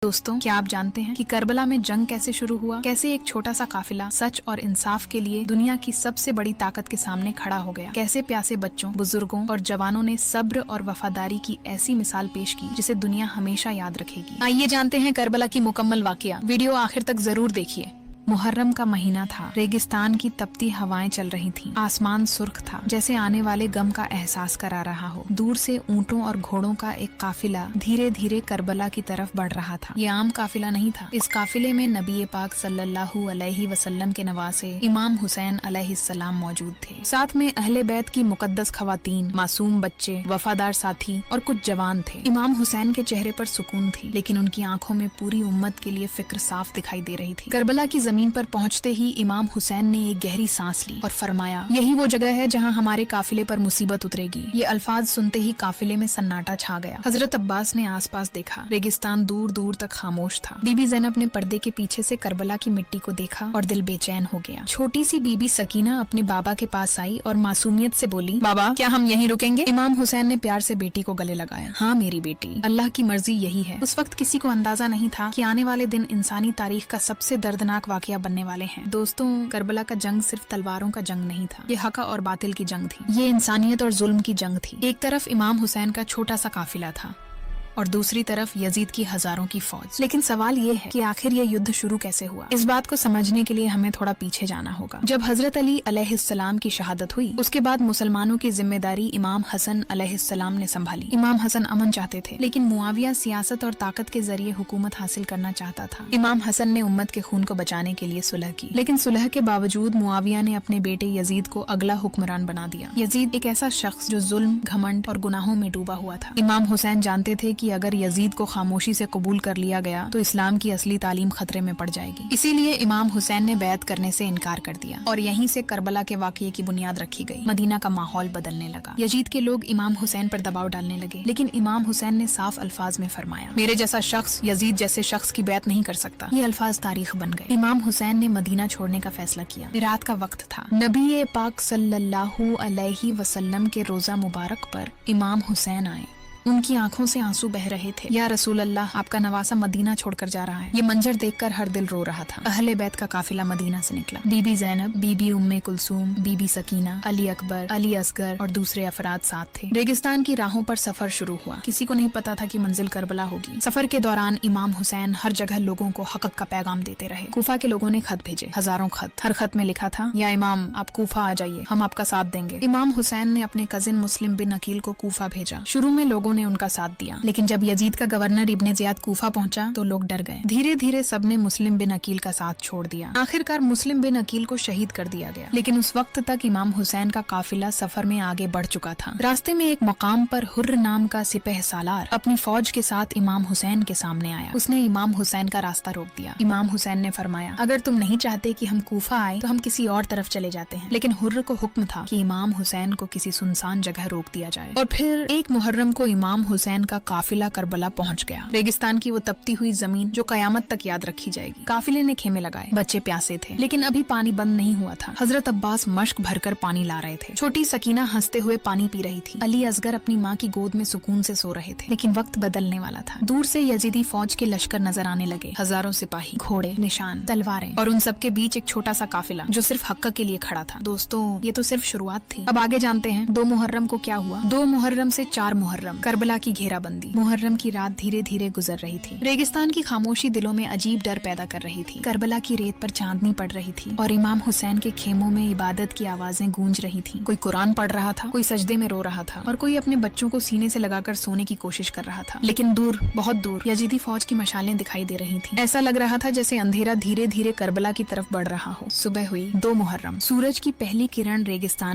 दोस्तों, क्या आप जानते हैं कि करबला में जंग कैसे शुरू हुआ? कैसे एक छोटा सा काफिला सच और इंसाफ के लिए दुनिया की सबसे बड़ी ताकत के सामने खड़ा हो गया? कैसे प्यासे बच्चों, बुजुर्गों और जवानों ने सब्र और वफादारी की ऐसी मिसाल पेश की जिसे दुनिया हमेशा याद रखेगी। आइए जानते हैं करबला की मुकम्मल वाकया। वीडियो आखिर तक जरूर देखिए। मुहर्रम का महीना था। रेगिस्तान की तपती हवाएं चल रही थीं। आसमान सुर्ख था, जैसे आने वाले गम का एहसास करा रहा हो। दूर से ऊंटों और घोड़ों का एक काफिला धीरे धीरे करबला की तरफ बढ़ रहा था। ये आम काफिला नहीं था। इस काफिले में नबी पाक सल्लल्लाहु अलैहि वसल्लम के नवासे इमाम हुसैन अलैहिस्सलाम मौजूद थे। साथ में अहले बैत की मुकद्दस खवातीन, मासूम बच्चे, वफादार साथी और कुछ जवान थे। इमाम हुसैन के चेहरे पर सुकून थी, लेकिन उनकी आंखों में पूरी उम्मत के लिए फिक्र साफ दिखाई दे रही थी। करबला की जमीन पर पहुंचते ही इमाम हुसैन ने एक गहरी सांस ली और फरमाया, यही वो जगह है जहां हमारे काफिले पर मुसीबत उतरेगी। ये अल्फाज सुनते ही काफिले में सन्नाटा छा गया। हजरत अब्बास ने आसपास देखा। रेगिस्तान दूर दूर तक खामोश था। बीबी ज़ैनब ने पर्दे के पीछे से करबला की मिट्टी को देखा और दिल बेचैन हो गया। छोटी सी बीबी सकीना अपने बाबा के पास आई और मासूमियत से बोली, बाबा, क्या हम यहीं रुकेंगे? इमाम हुसैन ने प्यार से बेटी को गले लगाया। हाँ मेरी बेटी, अल्लाह की मर्जी यही है। उस वक्त किसी को अंदाजा नहीं था कि आने वाले दिन इंसानी तारीख का सबसे दर्दनाक वाकया बनने वाले हैं। दोस्तों, करबला का जंग सिर्फ तलवारों का जंग नहीं था। ये हक और बातिल की जंग थी। ये इंसानियत और जुल्म की जंग थी। एक तरफ इमाम हुसैन का छोटा सा काफिला था और दूसरी तरफ यजीद की हजारों की फौज। लेकिन सवाल ये है कि आखिर ये युद्ध शुरू कैसे हुआ? इस बात को समझने के लिए हमें थोड़ा पीछे जाना होगा। जब हजरत अली अलैहिस्सलाम की शहादत हुई, उसके बाद मुसलमानों की जिम्मेदारी इमाम हसन अलैहिस्सलाम ने संभाली। इमाम हसन अमन चाहते थे, लेकिन मुआविया सियासत और ताकत के जरिए हुकूमत हासिल करना चाहता था। इमाम हसन ने उम्मत के खून को बचाने के लिए सुलह की, लेकिन सुलह के बावजूद मुआविया ने अपने बेटे यजीद को अगला हुक्मरान बना दिया। यजीद एक ऐसा शख्स जो जुल्म, घमंड और गुनाहों में डूबा हुआ था। इमाम हुसैन जानते थे कि अगर यजीद को खामोशी से कबूल कर लिया गया तो इस्लाम की असली तालीम खतरे में पड़ जाएगी। इसीलिए इमाम हुसैन ने बैत करने से इनकार कर दिया और यहीं से करबला के वाकये की बुनियाद रखी गई। मदीना का माहौल बदलने लगा। यजीद के लोग इमाम हुसैन पर दबाव डालने लगे, लेकिन इमाम हुसैन ने साफ अल्फाज में फरमाया, मेरे जैसा शख्स यजीद जैसे शख्स की बैत नहीं कर सकता। ये अल्फाज तारीख बन गए। इमाम हुसैन ने मदीना छोड़ने का फैसला किया। रात का वक्त था। नबी पाक सल्लल्लाहु अलैहि वसल्लम के रोजा मुबारक पर इमाम हुसैन आए। उनकी आंखों से आंसू बह रहे थे। या रसूल अल्लाह, आपका नवासा मदीना छोड़कर जा रहा है। ये मंजर देखकर हर दिल रो रहा था। अहले बैत का काफिला मदीना से निकला। बीबी ज़ैनब, बीबी उम्मे कुलसूम, बीबी सकीना, अली अकबर, अली असगर और दूसरे अफराद साथ थे। रेगिस्तान की राहों पर सफर शुरू हुआ। किसी को नहीं पता था कि मंजिल करबला होगी। सफर के दौरान इमाम हुसैन हर जगह लोगों को हक का पैगाम देते रहे। कूफा के लोगों ने खत भेजे, हजारों खत। हर खत में लिखा था, या इमाम, आप कूफा आ जाइए, हम आपका साथ देंगे। इमाम हुसैन ने अपने कजिन मुस्लिम बिन अकील को कूफा भेजा। शुरू में लोगों ने उनका साथ दिया, लेकिन जब यजीद का गवर्नर इब्ने ज़ियाद कूफा पहुंचा तो लोग डर गए। धीरे धीरे सबने मुस्लिम बिन अकील का साथ छोड़ दिया। आखिरकार मुस्लिम बिन अकील को शहीद कर दिया गया। लेकिन उस वक्त तक इमाम हुसैन का काफिला सफर में आगे बढ़ चुका था। रास्ते में एक मकाम पर हुर्र नाम का सिपह सालार अपनी फौज के साथ इमाम हुसैन के सामने आया। उसने इमाम हुसैन का रास्ता रोक दिया। इमाम हुसैन ने फरमाया, अगर तुम नहीं चाहते कि हम कूफा आए तो हम किसी और तरफ चले जाते हैं। लेकिन हुर्र को हुक्म था कि इमाम हुसैन को किसी सुनसान जगह रोक दिया जाए। और फिर एक मुहर्रम को इमाम हुसैन का काफिला करबला पहुंच गया। रेगिस्तान की वो तपती हुई जमीन जो कयामत तक याद रखी जाएगी। काफिले ने खेमे लगाए। बच्चे प्यासे थे, लेकिन अभी पानी बंद नहीं हुआ था। हजरत अब्बास मश्क भरकर पानी ला रहे थे। छोटी सकीना हंसते हुए पानी पी रही थी। अली असगर अपनी माँ की गोद में सुकून से सो रहे थे। लेकिन वक्त बदलने वाला था। दूर से यजीदी फौज के लश्कर नजर आने लगे। हजारों सिपाही, घोड़े, निशान, तलवारें और उन सबके बीच एक छोटा सा काफिला जो सिर्फ हक्का के लिए खड़ा था। दोस्तों, ये तो सिर्फ शुरुआत थी। अब आगे जानते हैं 2 मुहर्रम को क्या हुआ। 2 मुहर्रम से 4 मुहर्रम, करबला की घेराबंदी। मुहर्रम की रात धीरे धीरे गुजर रही थी। रेगिस्तान की खामोशी दिलों में अजीब डर पैदा कर रही थी। करबला की रेत पर चांदनी पड़ रही थी और इमाम हुसैन के खेमों में इबादत की आवाजें गूंज रही थी। कोई कुरान पढ़ रहा था, कोई सजदे में रो रहा था और कोई अपने बच्चों को सीने से लगाकर सोने की कोशिश कर रहा था। लेकिन दूर, बहुत दूर, यजीदी फौज की मशालें दिखाई दे रही थी। ऐसा लग रहा था जैसे अंधेरा धीरे धीरे करबला की तरफ बढ़ रहा हो। सुबह हुई। 2 मुहर्रम। सूरज की पहली किरण रेगिस्तान